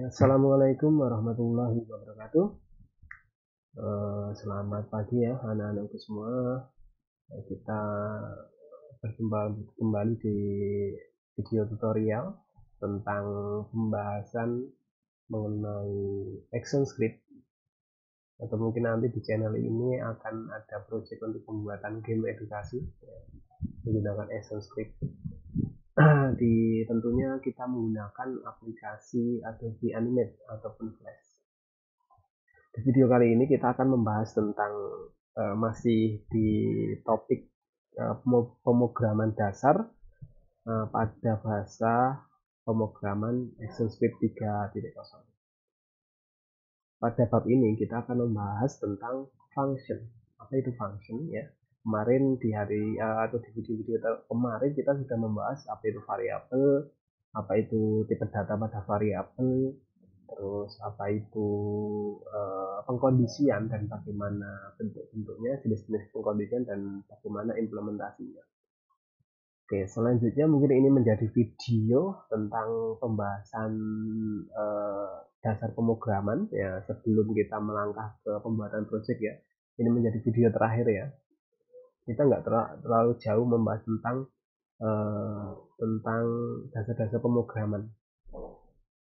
Assalamualaikum warahmatullahi wabarakatuh. Selamat pagi ya anak-anakku semua. Kita berjumpa kembali di video tutorial tentang pembahasan mengenai ActionScript, atau mungkin nanti di channel ini akan ada proyek untuk pembuatan game edukasi menggunakan ActionScript. Tentunya kita menggunakan aplikasi Adobe Animate ataupun Flash. Di video kali ini kita akan membahas tentang masih di topik pemrograman dasar pada bahasa pemrograman ActionScript 3.0. Pada bab ini kita akan membahas tentang function. Apa itu function ya? Kemarin di hari atau di video-video kemarin kita sudah membahas apa itu variabel, apa itu tipe data pada variabel, terus apa itu pengkondisian dan bagaimana bentuk-bentuknya, jenis-jenis pengkondisian dan bagaimana implementasinya. Oke, selanjutnya mungkin ini menjadi video tentang pembahasan dasar pemrograman ya, sebelum kita melangkah ke pembuatan project ya. Ini menjadi video terakhir ya. Kita nggak terlalu jauh membahas tentang dasar-dasar pemrograman.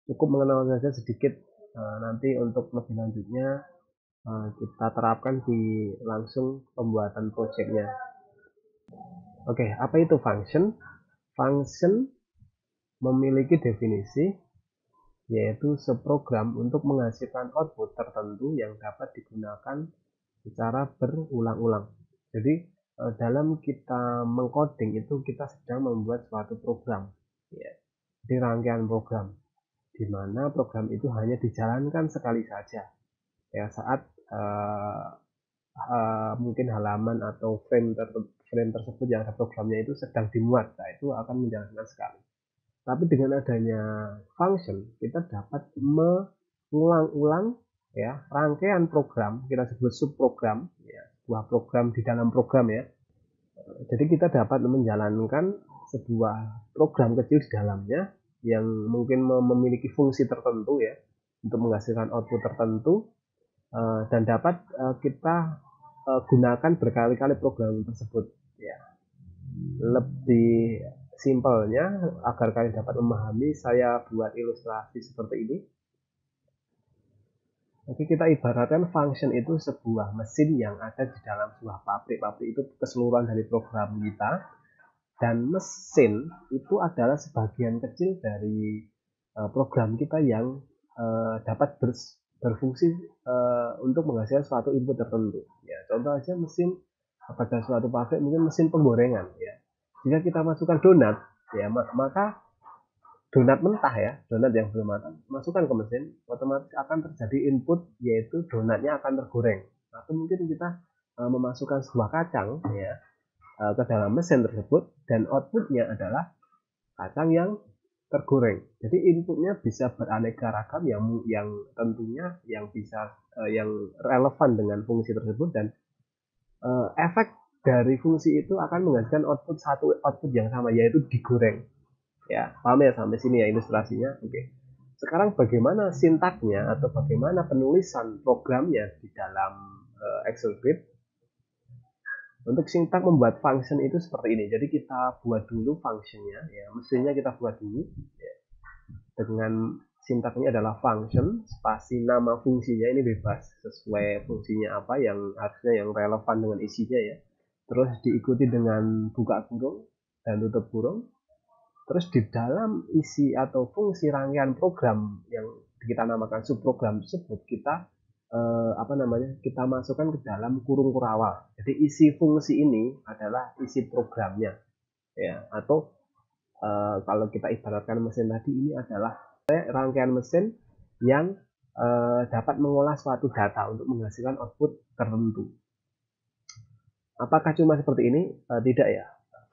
Cukup mengenal saja sedikit, nanti untuk lebih lanjutnya kita terapkan di langsung pembuatan projectnya. Oke, apa itu function? Function memiliki definisi, yaitu seprogram untuk menghasilkan output tertentu yang dapat digunakan secara berulang-ulang. Jadi dalam kita mengcoding itu kita sedang membuat suatu program ya. Jadi rangkaian program di mana program itu hanya dijalankan sekali saja ya, saat mungkin halaman atau frame tersebut yang ada programnya itu sedang dimuat, nah itu akan menjalankan sekali. Tapi dengan adanya function kita dapat mengulang-ulang ya rangkaian program, kita sebut subprogram ya, sebuah program di dalam program ya. Jadi kita dapat menjalankan sebuah program kecil di dalamnya yang mungkin memiliki fungsi tertentu ya untuk menghasilkan output tertentu, dan dapat kita gunakan berkali-kali program tersebut ya. Lebih simpelnya agar kalian dapat memahami, saya buat ilustrasi seperti ini. Jadi kita ibaratkan function itu sebuah mesin yang ada di dalam sebuah pabrik. Pabrik itu keseluruhan dari program kita, dan mesin itu adalah sebagian kecil dari program kita yang dapat berfungsi untuk menghasilkan suatu input tertentu. Ya, contoh aja mesin pada suatu pabrik, mungkin mesin penggorengan. Ya. Jika kita masukkan donat, ya maka donat mentah ya, donat yang belum matang, masukkan ke mesin, otomatis akan terjadi input, yaitu donatnya akan tergoreng. Atau mungkin kita memasukkan sebuah kacang ya ke dalam mesin tersebut, dan outputnya adalah kacang yang tergoreng. Jadi inputnya bisa beraneka ragam yang tentunya yang bisa yang relevan dengan fungsi tersebut, dan efek dari fungsi itu akan menghasilkan satu output yang sama, yaitu digoreng. Ya, paham ya sampai sini ya ilustrasinya? Oke. Sekarang bagaimana sintaknya atau bagaimana penulisan programnya di dalam ActionScript? Untuk sintak membuat function itu seperti ini. Jadi kita buat dulu functionnya, ya, mestinya kita buat dulu. Ya. Dengan sintaknya adalah function, spasi nama fungsinya ini bebas, sesuai fungsinya apa yang harusnya yang relevan dengan isinya ya. Terus diikuti dengan buka kurung dan tutup kurung. Terus di dalam isi atau fungsi rangkaian program yang kita namakan subprogram tersebut, kita kita masukkan ke dalam kurung kurawal. Jadi isi fungsi ini adalah isi programnya ya, atau kalau kita ibaratkan mesin tadi, ini adalah rangkaian mesin yang dapat mengolah suatu data untuk menghasilkan output tertentu. Apakah cuma seperti ini? Tidak ya.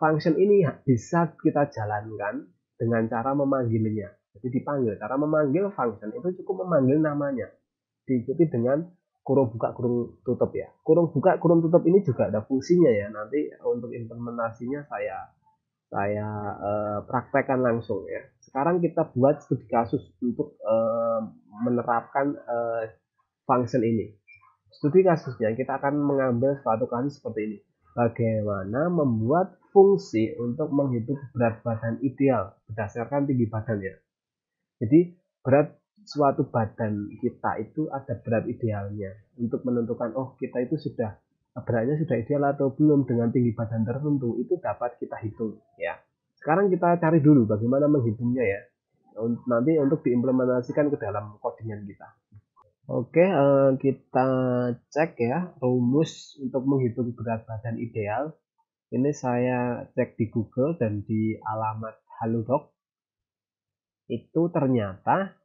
Function ini bisa kita jalankan dengan cara memanggilnya. Jadi dipanggil. Cara memanggil function itu cukup memanggil namanya, diikuti dengan kurung buka kurung tutup ya. Kurung buka kurung tutup ini juga ada fungsinya ya. Nanti untuk implementasinya saya saya praktekkan langsung ya. Sekarang kita buat studi kasus untuk menerapkan function ini. Studi kasusnya kita akan mengambil suatu kasus seperti ini. Bagaimana membuat fungsi untuk menghitung berat badan ideal berdasarkan tinggi badannya. Jadi berat suatu badan kita itu ada berat idealnya untuk menentukan kita itu sudah beratnya sudah ideal atau belum dengan tinggi badan tertentu, itu dapat kita hitung ya. Sekarang kita cari dulu bagaimana menghitungnya ya, nanti untuk diimplementasikan ke dalam codingan kita. Oke, kita cek ya rumus untuk menghitung berat badan ideal. Ini saya cek di Google dan di alamat Halodoc. Itu ternyata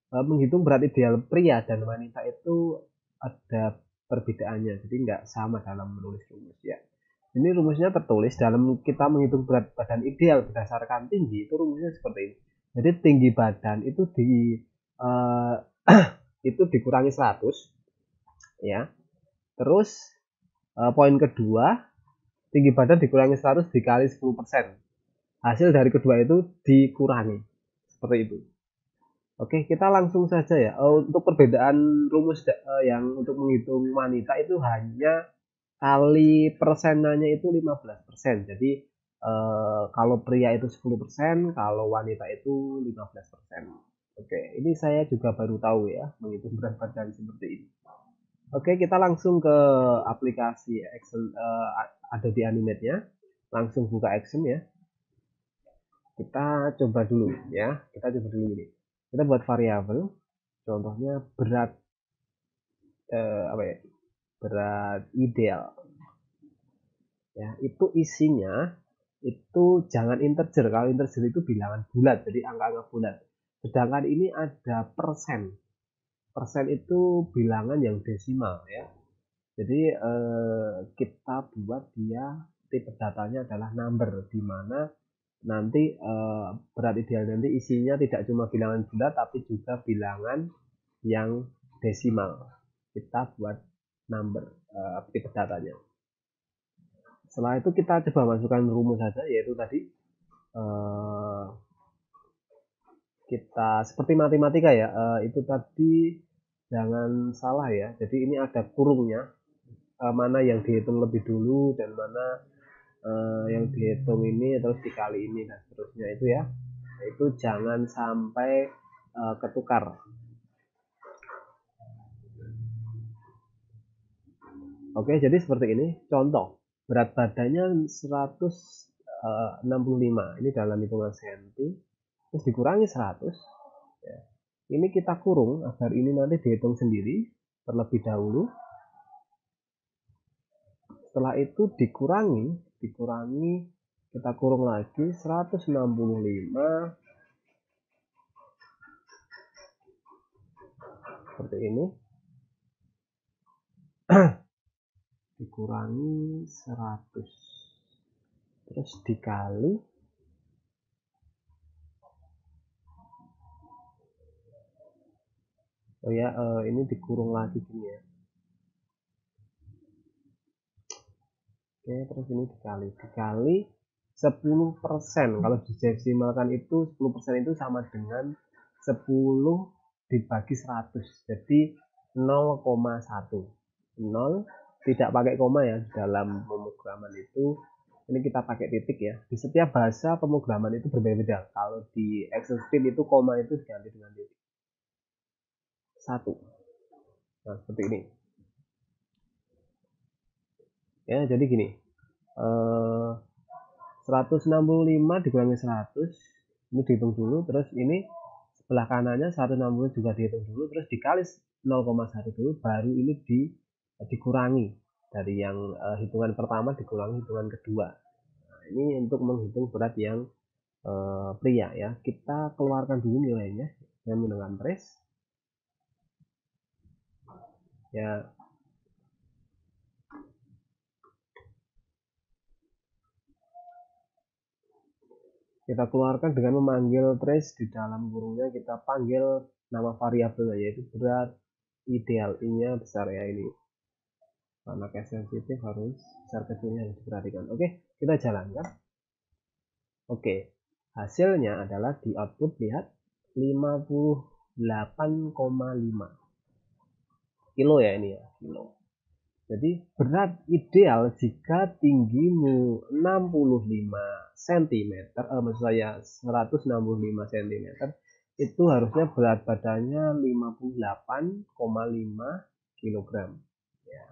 menghitung berat ideal pria dan wanita itu ada perbedaannya, jadi nggak sama dalam menulis rumus ya. Ini rumusnya tertulis dalam kita menghitung berat badan ideal berdasarkan tinggi, itu rumusnya seperti ini. Jadi tinggi badan itu itu dikurangi 100 ya. Terus poin kedua, tinggi badan dikurangi 100 dikali 10%. Hasil dari kedua itu dikurangi. Seperti itu. Oke, kita langsung saja ya. Untuk perbedaan rumus yang untuk menghitung wanita itu hanya kali persenannya itu 15%. Jadi kalau pria itu 10%, kalau wanita itu 15%. Oke, ini saya juga baru tahu ya, menghitung berat badan seperti ini. Oke, kita langsung ke aplikasi Excel Adobe Animate-nya. Langsung buka Action ya. Kita coba dulu ya. Kita coba dulu ini. Kita buat variabel, contohnya berat berat ideal. Ya, itu isinya itu jangan integer. Kalau integer itu bilangan bulat, jadi angka-angka bulat. Sedangkan ini ada persen. Persen itu bilangan yang desimal ya. Jadi kita buat dia tipe datanya adalah number, di mana nanti berat ideal nanti isinya tidak cuma bilangan bulat tapi juga bilangan yang desimal. Kita buat number tipe datanya. Setelah itu kita coba masukkan rumus saja, yaitu tadi kita seperti matematika ya, itu tadi jangan salah ya. Jadi ini ada kurungnya, mana yang dihitung lebih dulu dan mana yang dihitung ini terus dikali ini dan seterusnya itu ya. Itu jangan sampai ketukar. Oke, jadi seperti ini contoh. Berat badannya 165, ini dalam hitungan senti, terus dikurangi 100 ya. Ini kita kurung agar ini nanti dihitung sendiri terlebih dahulu. Setelah itu dikurangi kita kurung lagi 165 seperti ini. Dikurangi 100 terus dikali ini dikurung lagi gini ya. Oke, terus ini dikali 10%. Kalau didesimalkan itu 10% itu sama dengan 10 dibagi 100. Jadi 0,1. 0 tidak pakai koma ya dalam pemrograman itu. Ini kita pakai titik ya. Di setiap bahasa pemrograman itu berbeda-beda. Kalau di Excel sheet itu koma itu diganti dengan titik. 1. Nah, seperti ini. Ya, jadi gini. 165 dikurangi 100, ini dihitung dulu, terus ini sebelah kanannya 160 juga dihitung dulu, terus dikali 0,1 dulu, baru ini dikurangi dari yang hitungan pertama dikurangi hitungan kedua. Nah, ini untuk menghitung berat yang pria ya. Kita keluarkan dulu nilainya dengan menggunakan trace ya. Kita keluarkan dengan memanggil trace, di dalam kurungnya kita panggil nama variabelnya yaitu berat ideal. I-nya besar ya ini, karena case sensitif harus besar kecilnya harus diperhatikan. Oke, kita jalankan. Oke, hasilnya adalah di output, lihat 58,5 kilo ya, ini ya, kilo. Jadi berat ideal jika tinggimu 65 cm, maksud saya 165 cm, itu harusnya berat badannya 58,5 kg. Ya,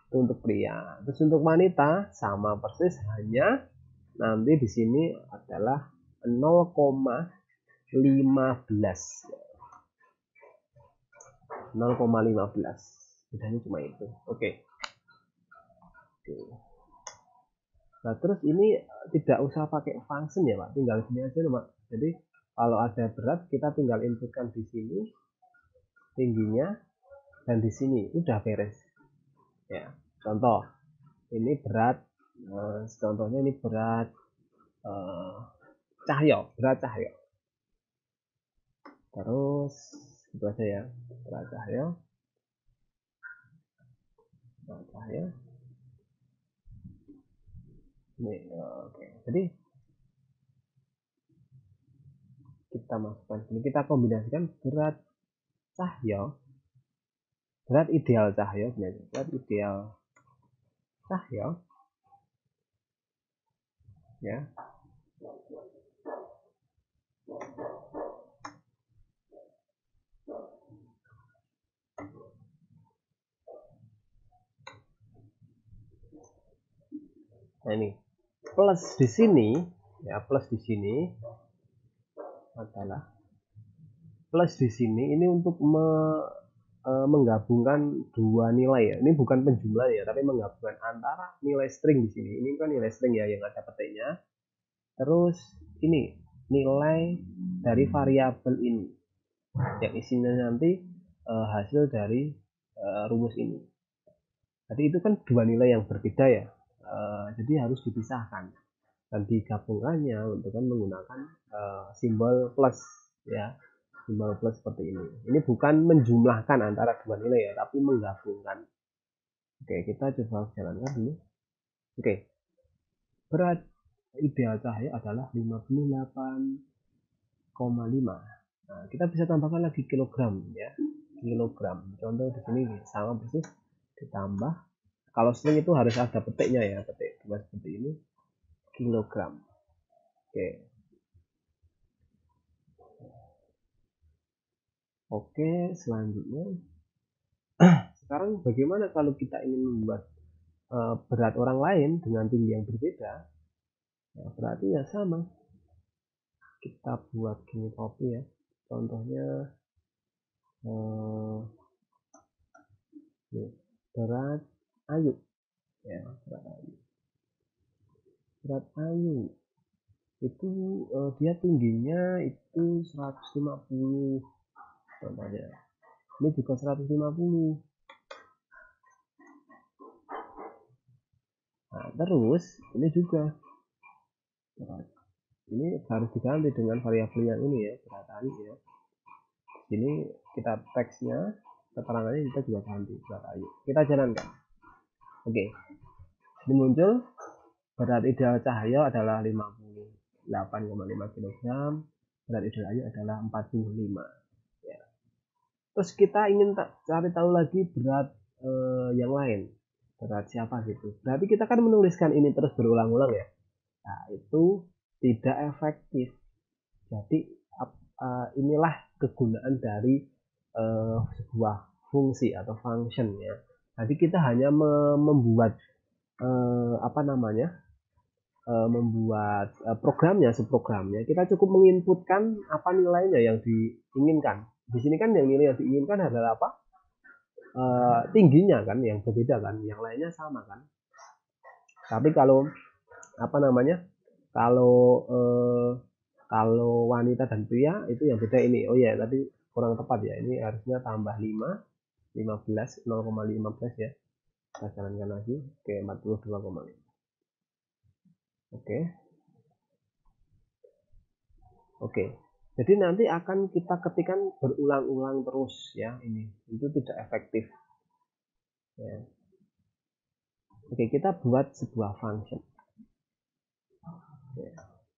itu untuk pria. Terus untuk wanita sama persis, hanya nanti di sini adalah 0,15. 0,15. Bedanya cuma itu. Oke. Nah, terus ini tidak usah pakai function ya, Pak. Tinggal sini aja, Pak. Jadi kalau ada berat, kita tinggal inputkan di sini tingginya dan di sini udah beres. Ya. Contoh, ini berat, contohnya ini berat Cahyo, berat Cahyo. Terus itu aja ya, berat Cahyo. Berat Cahyo. Ini, oke. Jadi kita masukkan sini, kita kombinasikan berat Cahyo, berat ideal Cahyo, berat ideal Cahyo, ya. Nah, ini plus di sini, ya, plus di sini adalah plus di sini ini untuk menggabungkan dua nilai ya. Ini bukan penjumlah ya, tapi menggabungkan antara nilai string di sini. Ini kan nilai string ya yang ada petiknya. Terus ini nilai dari variabel ini yang isinya nanti hasil dari rumus ini. Jadi itu kan dua nilai yang berbeda ya. Jadi harus dipisahkan dan digabungkannya untuk kan menggunakan simbol plus ya, simbol plus seperti ini. Ini bukan menjumlahkan antara dua nilai ya, tapi menggabungkan. Oke, kita coba jalankan dulu. Oke, berat ideal Cahyo adalah 58,5. Nah, kita bisa tambahkan lagi kilogram ya, kilogram. Contoh di sini sama persis, ditambah. Kalau string itu harus ada petiknya ya, petik dua seperti ini, kilogram. Oke, selanjutnya sekarang bagaimana kalau kita ingin membuat berat orang lain dengan tinggi yang berbeda? Ya, berarti ya sama, kita buat gini copy ya. Contohnya berat Ayu ya, berat Ayu itu dia tingginya itu 150 contohnya, ini juga 150. Nah, terus ini juga berat, ini harus diganti dengan variabel yang ini ya, berat Ayu ya. Ini kita teksnya, keterangannya kita juga ganti berat Ayu. Kita jalankan. Oke, ini muncul berat ideal Cahyo adalah 58,5 kg, berat ideal Ayu adalah 45 ya. Terus kita ingin cari tahu lagi berat yang lain, berat siapa gitu. Berarti kita kan menuliskan ini terus berulang-ulang ya. Nah, itu tidak efektif. Jadi inilah kegunaan dari sebuah fungsi atau function ya. Jadi kita hanya membuat membuat programnya, subprogramnya. Kita cukup menginputkan apa nilainya yang diinginkan. Di sini kan yang nilai yang diinginkan adalah apa? Tingginya kan yang berbeda kan, yang lainnya sama kan. Tapi kalau kalau wanita dan pria itu yang beda ini. Oh ya, tadi kurang tepat ya. Ini harusnya tambah 5, 15, 0,15 ya. Kita jalankan lagi ke 42,5. Oke. Jadi nanti akan kita ketikkan berulang-ulang terus ya, ini. Itu tidak efektif. Ya. Oke, kita buat sebuah function. Oke.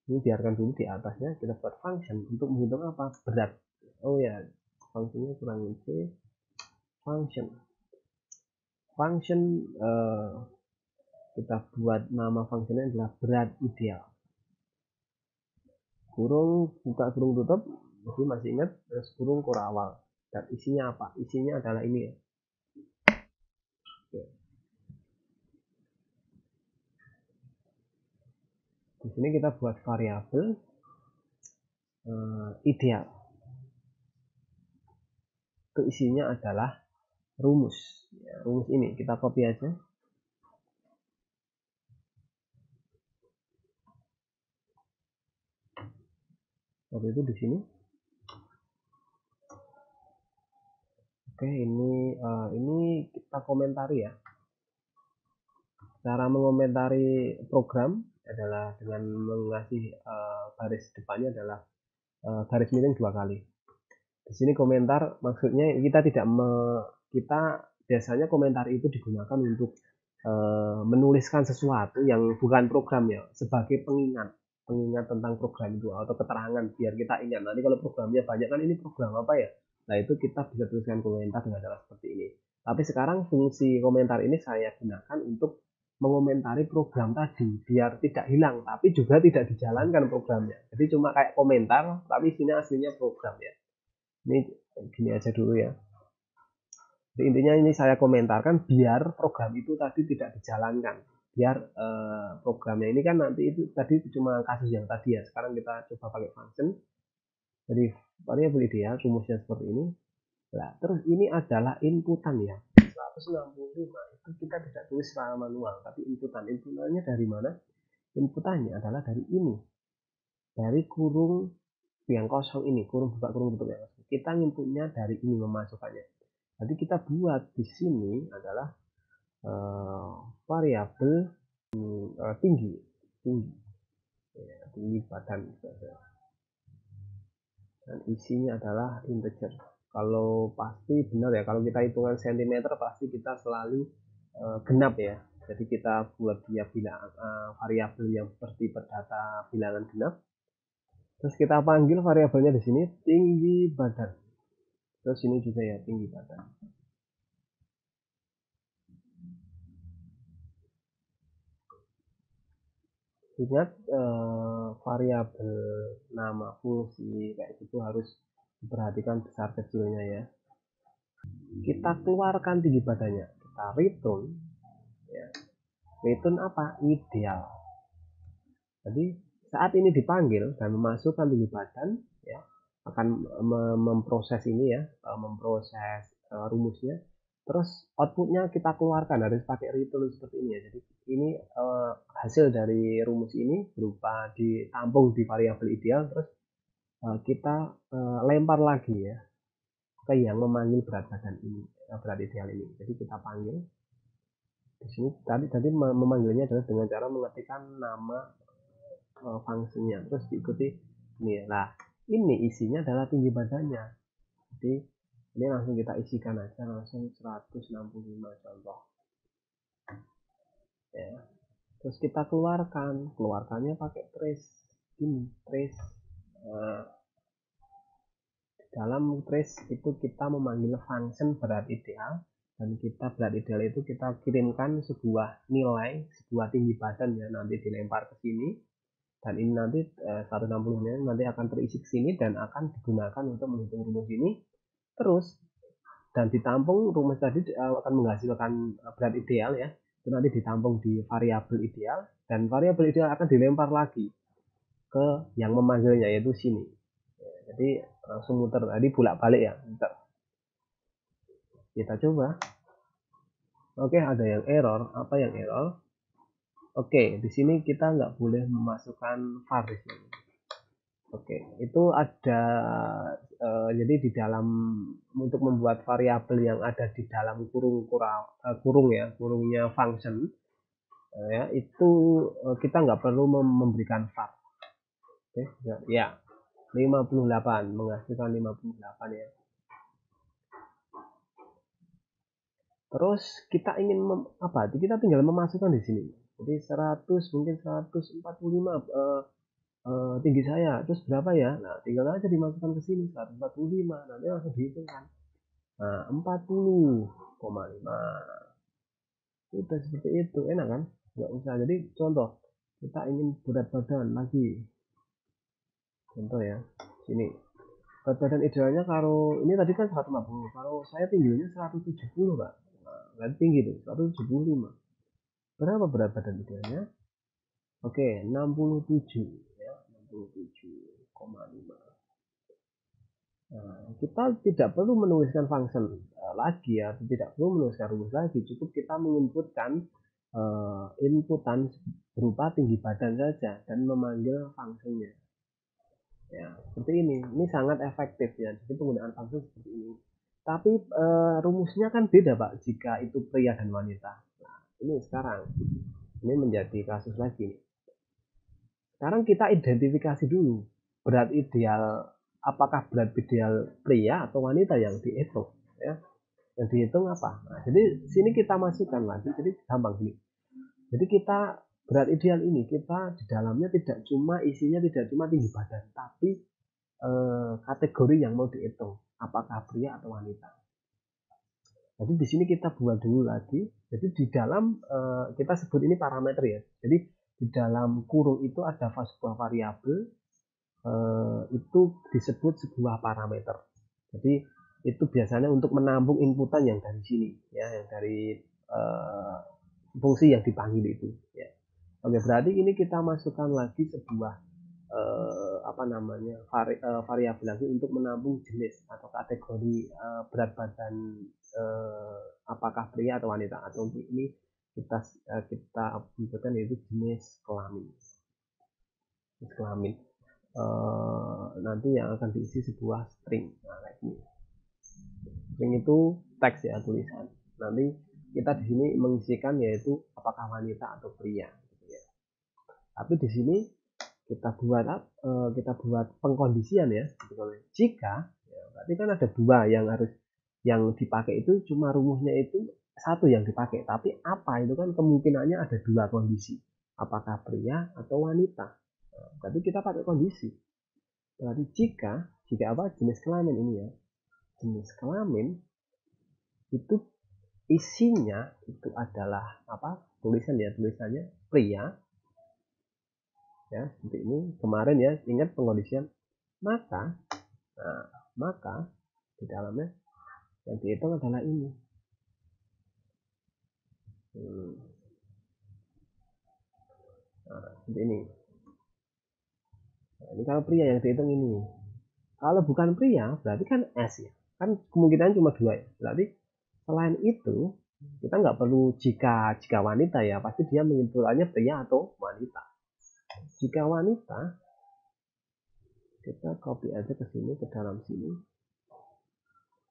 Ini biarkan dulu di atasnya, kita buat function untuk menghitung apa? Berat. Oh ya, fungsinya kurangin C, function. Function kita buat nama fungsinya adalah berat ideal. Kurung buka kurung tutup, jadi masih ingat, terus kurung kurawal. Dan isinya apa? Isinya adalah ini ya. Di sini kita buat variabel ideal. Itu isinya adalah rumus. Ya, rumus ini kita copy aja. Waktu itu di sini. Oke, ini kita komentari ya. Cara mengomentari program adalah dengan mengasih garis depannya adalah garis miring 2 kali. Di sini komentar maksudnya kita biasanya komentar itu digunakan untuk menuliskan sesuatu yang bukan program ya, sebagai pengingat tentang program itu atau keterangan biar kita ingat. Nanti kalau programnya banyak kan ini program apa ya? Nah itu kita bisa tuliskan komentar dengan cara seperti ini. Tapi sekarang fungsi komentar ini saya gunakan untuk mengomentari program tadi biar tidak hilang tapi juga tidak dijalankan programnya. Jadi cuma kayak komentar tapi isinya aslinya program ya. Ini gini aja dulu ya. Jadi intinya ini saya komentarkan biar program itu tadi tidak dijalankan. Biar programnya ini kan nanti itu tadi cuma kasus yang tadi ya. Sekarang kita coba pakai function. Jadi variabel ideal rumusnya seperti ini. Nah, terus ini adalah inputan ya. 165 itu kita tidak tulis secara manual, tapi inputan. Inputannya dari mana? Inputannya adalah dari ini. Dari kurung yang kosong ini, kurung buka kurung tutup yang kosong. Kita inputnya dari ini memasukkannya. Jadi kita buat di sini adalah variabel tinggi badan dan isinya adalah integer. Kalau pasti benar ya, kalau kita hitungan cm pasti kita selalu genap ya. Jadi kita buat dia variabel yang seperti perdata bilangan genap. Terus kita panggil variabelnya di sini tinggi badan. Terus ini juga ya tinggi badan. Ingat variabel nama fungsi kayak gitu harus diperhatikan besar kecilnya ya. Kita keluarkan tinggi badannya, kita return ya. Return apa? Ideal. Jadi saat ini dipanggil dan memasukkan tinggi badan ya, akan memproses ini ya, memproses rumusnya. Terus outputnya kita keluarkan harus pakai return seperti ini ya. Jadi ini hasil dari rumus ini berupa ditampung di variabel ideal, terus kita lempar lagi ya ke yang memanggil berat badan ini, berat ideal ini. Jadi kita panggil di sini tadi memanggilnya adalah dengan cara mengetikkan nama fungsinya, terus diikuti ini ya. Nah ini isinya adalah tinggi badannya. Jadi ini langsung kita isikan aja langsung 165 contoh ya. Terus kita keluarkannya pakai trace ini trace dalam trace itu kita memanggil function berat ideal dan kita berat ideal itu kita kirimkan sebuah nilai sebuah tinggi badan ya, nanti dilempar ke sini dan ini nanti 160 nya nanti akan terisi ke sini dan akan digunakan untuk menghitung rumus ini. Terus dan ditampung rumus tadi akan menghasilkan berat ideal ya, itu nanti ditampung di variabel ideal dan variabel ideal akan dilempar lagi ke yang memanggilnya yaitu sini ya, jadi langsung muter tadi bolak balik ya. Bentar. Kita coba. Oke, ada yang error. Apa yang error? Oke, di sini kita nggak boleh memasukkan var di sini. Oke, itu ada jadi di dalam untuk membuat variabel yang ada di dalam kurung ya, kurungnya function ya, itu kita nggak perlu memberikan var. Oke, ya 58 menghasilkan 58 ya. Terus kita ingin kita tinggal memasukkan di sini. Jadi 100 mungkin 145 tinggi saya, terus berapa ya? Nah, tinggal aja dimasukkan ke sini 145, nanti langsung dihitung kan. Nah, 40,5. Udah seperti itu, enak kan? Nggak usah. Jadi contoh, kita ingin berat badan lagi. Contoh ya, sini. Berat badan idealnya kalau ini tadi kan 150, kalau saya tingginya 170, Pak. Nah, berarti tinggi tuh, 175. Berapa berat badan idealnya? Oke, 67 ya, 67,5. Nah, kita tidak perlu menuliskan function lagi ya, tidak perlu menuliskan rumus lagi, cukup kita menginputkan inputan berupa tinggi badan saja dan memanggil fungsinya. Ya, seperti ini. Ini sangat efektif ya. Jadi penggunaan function seperti ini. Tapi rumusnya kan beda, Pak, jika itu pria dan wanita. Nah, ini sekarang ini menjadi kasus lagi. Sekarang kita identifikasi dulu berat ideal, apakah berat ideal pria atau wanita yang dihitung ya. Yang dihitung apa? Nah, jadi sini kita masukkan lagi, jadi gampang gini. Jadi kita berat ideal ini kita di dalamnya tidak cuma isinya tidak cuma tinggi badan, tapi kategori yang mau dihitung apakah pria atau wanita. Jadi di sini kita buat dulu lagi. Jadi di dalam kita sebut ini parameter ya. Jadi di dalam kurung itu ada sebuah variabel, itu disebut sebuah parameter. Jadi itu biasanya untuk menampung inputan yang dari sini ya, yang dari fungsi yang dipanggil itu ya. Oke, berarti ini kita masukkan lagi sebuah variabel lagi untuk menampung jenis atau kategori berat badan, apakah pria atau wanita, atau untuk ini kita butuhkan yaitu jenis kelamin. Jenis kelamin. Nanti yang akan diisi sebuah string. Nah, kayak gini. String itu teks ya, tulisan. Nanti kita di sini mengisikan yaitu apakah wanita atau pria. Gitu ya. Tapi di sini kita buat pengkondisian ya. Jika ya, berarti kan ada dua yang dipakai, itu cuma rumusnya itu satu yang dipakai. Tapi apa itu kan kemungkinannya ada dua kondisi. Apakah pria atau wanita. Nah, berarti kita pakai kondisi. Berarti jika apa, jenis kelamin ini ya, jenis kelamin itu isinya itu adalah apa, tulisannya pria ya, seperti ini kemarin ya, ingat pengkondisian, maka di dalamnya yang dihitung adalah ini. Nah, seperti ini. Nah, ini kalau pria yang dihitung ini. Kalau bukan pria berarti kan S ya. Kan kemungkinan cuma dua ya. Berarti selain itu kita nggak perlu jika wanita ya, pasti dia menginputannya pria atau wanita. Jika wanita, kita copy aja ke sini, ke dalam sini.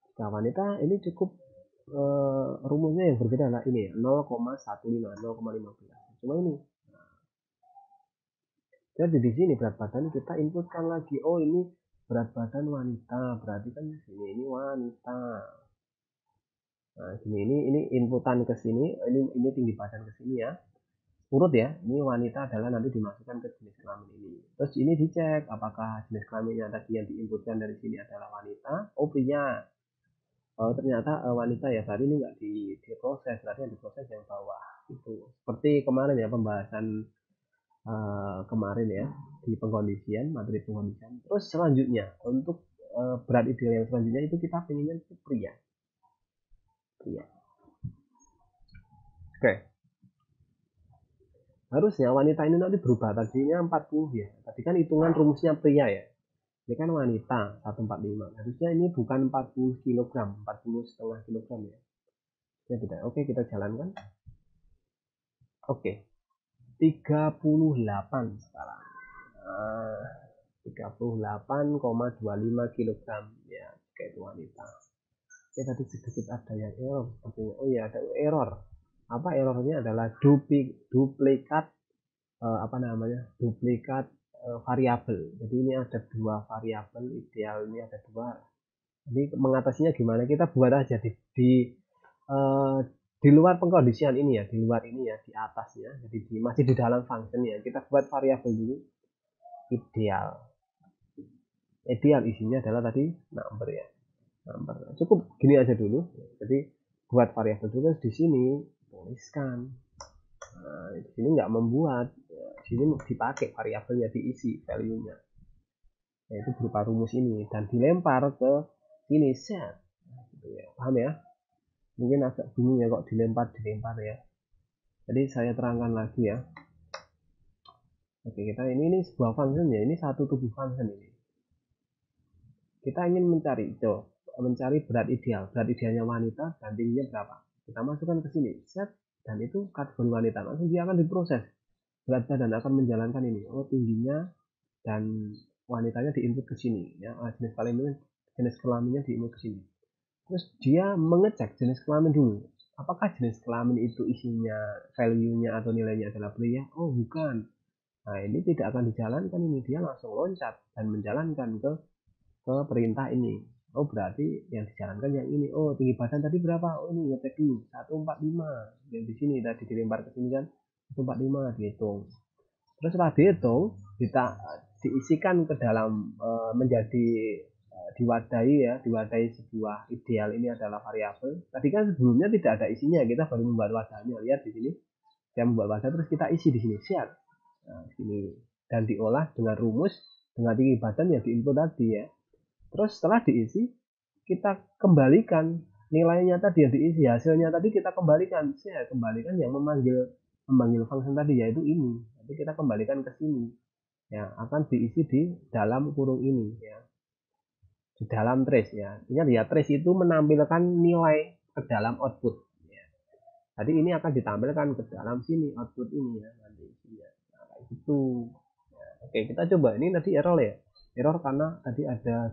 Jika wanita ini cukup rumusnya yang berbeda adalah ini 0,15, 0,15. Cuma ini. Jadi di sini berat badan kita inputkan lagi. Oh, ini berat badan wanita, berarti kan di sini ini wanita. Nah, ini inputan ke sini, ini tinggi badan ke sini ya. Urut ya. Ini wanita adalah nanti dimasukkan ke jenis kelamin ini. Terus ini dicek apakah jenis kelaminnya tadi yang diinputkan dari sini adalah wanita. Oh, pria. Oh, ternyata wanita ya. Berarti ini nggak diproses, berarti yang diproses yang bawah. Itu seperti kemarin ya, pembahasan kemarin ya di pengkondisian, materi pengkondisian. Terus selanjutnya untuk berat ideal yang selanjutnya itu kita pengennya itu pria. Oke. Harusnya wanita ini nanti berubah, tadinya 40 ya. Tadi kan hitungan rumusnya pria ya. Ini kan wanita 145. Harusnya ini bukan 40 kg, 40,5 kg ya. Ya tidak. Oke, kita jalankan. Oke. 38 sekarang. 38,25 kg ya, kayak itu wanita. Ya tadi sedikit ada yang error sepertinya. Oh ya, ada error. Apa errornya adalah duplikat duplikat variabel. Jadi ini ada dua variabel ideal, ini ada dua. Jadi mengatasinya gimana? Kita buat aja di luar pengkondisian ini ya, di luar ini ya, di atasnya. Jadi masih di dalam function ya. Kita buat variabel dulu. ideal. Ideal isinya adalah tadi number ya. Number. Cukup gini aja dulu. Jadi buat variabel dulu di sini tuliskan. Nah, di sini nggak membuat. Di sini dipakai variabelnya diisi value-nya. Yaitu berupa rumus ini dan dilempar ke sini set. Gitu ya. Paham ya? Mungkin agak bingung ya kok dilempar ya. Jadi saya terangkan lagi ya. Oke, kita ini sebuah function ya, ini satu tubuh function ini. Kita ingin mencari berat idealnya wanita dan tingginya berapa. Kita masukkan ke sini, set, dan itu kategori wanita. Langsung dia akan diproses. Berat badan akan menjalankan ini. Oh, tingginya dan wanitanya diinput ke sini ya. Jenis kelaminnya diinput ke sini. Terus dia mengecek jenis kelamin dulu. Apakah jenis kelamin itu isinya value-nya atau nilainya adalah pria? Oh, bukan. Nah, ini tidak akan dijalankan ini. Dia langsung loncat dan menjalankan ke perintah ini. Oh, berarti yang dijalankan yang ini. Oh, tinggi badan tadi berapa? Oh, ini ngecek dulu. 145. Yang di sini tadi dilempar ke sini kan 145 dihitung. Terus setelah dihitung, diisikan ke dalam menjadi diwadahi sebuah ideal. Ini adalah variabel. Tadi kan sebelumnya tidak ada isinya, kita baru membuat wadahnya. Lihat di sini. Saya membuat wadah terus kita isi di sini. Siap. Nah, sini dan diolah dengan rumus dengan tinggi badan yang diinput tadi ya. Terus setelah diisi kita kembalikan nilainya tadi yang diisi, hasilnya tadi kita kembalikan. Saya kembalikan yang memanggil function tadi yaitu ini. Jadi kita kembalikan ke sini. Ya, akan diisi di dalam kurung ini ya. Di dalam trace ya. Ingat ya, trace itu menampilkan nilai ke dalam output ya. Jadi ini akan ditampilkan ke dalam sini output ini ya nanti isinya. Itu ya, oke, kita coba. Ini tadi error ya, error karena tadi ada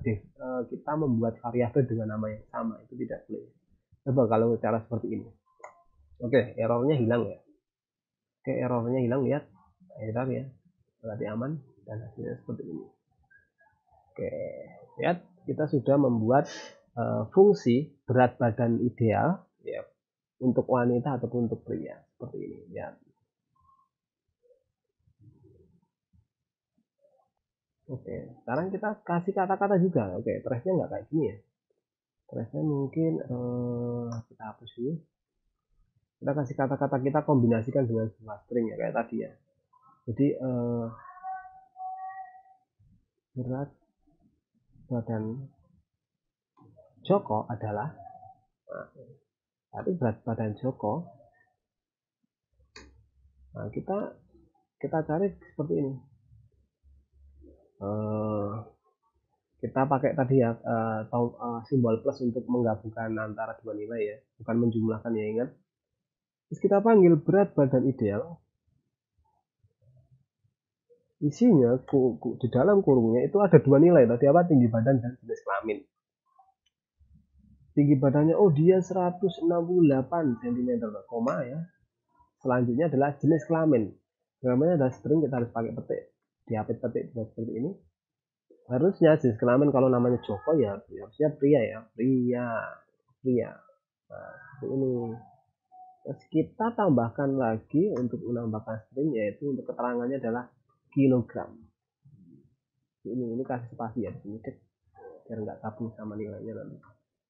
kita membuat variabel dengan nama yang sama, itu tidak boleh. Coba kalau cara seperti ini. Oke, errornya hilang ya. Oke, errornya hilang, lihat error ya, berarti aman dan hasilnya seperti ini. Oke, lihat kita sudah membuat fungsi berat badan ideal ya untuk wanita ataupun untuk pria seperti ini ya. Oke, sekarang kita kasih kata-kata juga. Oke, trace-nya nggak kayak gini ya. Trace-nya mungkin kita hapus dulu. Kita kasih kata-kata, kita kombinasikan dengan sebuah string ya kayak tadi ya. Jadi berat badan Joko adalah, nah, tapi berat badan Joko, nah kita cari seperti ini. Kita pakai tadi ya simbol plus untuk menggabungkan antara dua nilai ya, bukan menjumlahkan ya, ingat. Terus kita panggil berat badan ideal, isinya di dalam kurungnya itu ada dua nilai tadi apa, tinggi badan dan jenis kelamin. Tinggi badannya oh dia 168 cm koma ya. Selanjutnya adalah jenis kelamin. Kelaminnya adalah string, kita harus pakai petik, diapit petik seperti ini. Harusnya jenis kelamin kalau namanya Joko ya harusnya pria ya, pria. Nah, seperti ini. Terus kita tambahkan lagi untuk menambahkan string, yaitu untuk keterangannya adalah kilogram. Ini kasih spasi ya di sini biar nggak gabung sama nilainya nanti.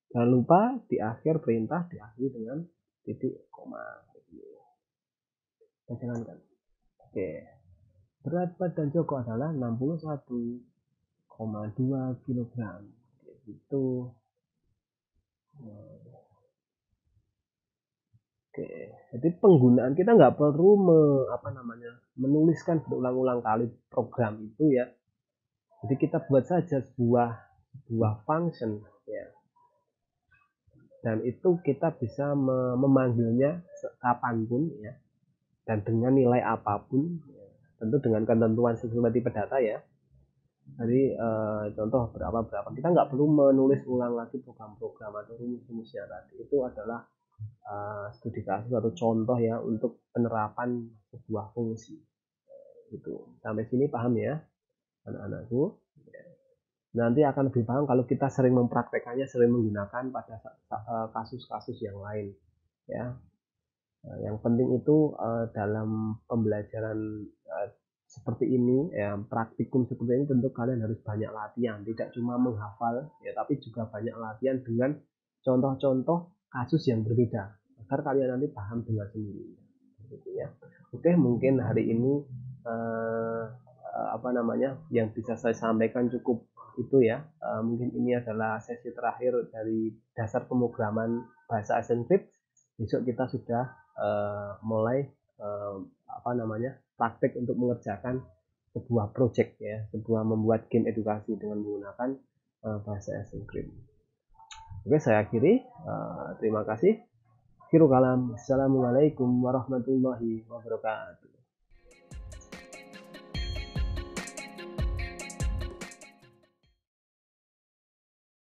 Jangan lupa di akhir perintah diakhiri dengan titik koma. Kita jalankan. Oke. Berat badan Joko adalah 61,2 kg. Itu. Oke, jadi penggunaan kita nggak perlu menuliskan berulang-ulang kali program itu ya. Jadi kita buat saja sebuah function ya. Dan itu kita bisa memanggilnya kapanpun ya. Dan dengan nilai apapun ya. Tentu dengan ketentuan sesuai tipe data ya. Jadi contoh berapa kita nggak perlu menulis ulang lagi program-program atau rumus-rumusnya tadi. Itu adalah studi kasus atau contoh ya untuk penerapan sebuah fungsi. Itu sampai sini paham ya anak-anakku. Nanti akan lebih paham kalau kita sering mempraktekannya, sering menggunakan pada kasus-kasus yang lain ya. Yang penting itu dalam pembelajaran seperti ini, ya, praktikum seperti ini tentu kalian harus banyak latihan, tidak cuma menghafal, ya, tapi juga banyak latihan dengan contoh-contoh kasus yang berbeda, agar kalian nanti paham dengan sendirinya. Gitu ya. Oke, mungkin hari ini apa namanya yang bisa saya sampaikan cukup itu ya. Mungkin ini adalah sesi terakhir dari dasar pemrograman bahasa AssenCrypt. Besok kita sudah mulai apa namanya praktek untuk mengerjakan sebuah project ya, sebuah membuat game edukasi dengan menggunakan bahasa AssenCrypt. Oke, saya akhiri. Terima kasih. Assalamualaikum warahmatullahi wabarakatuh.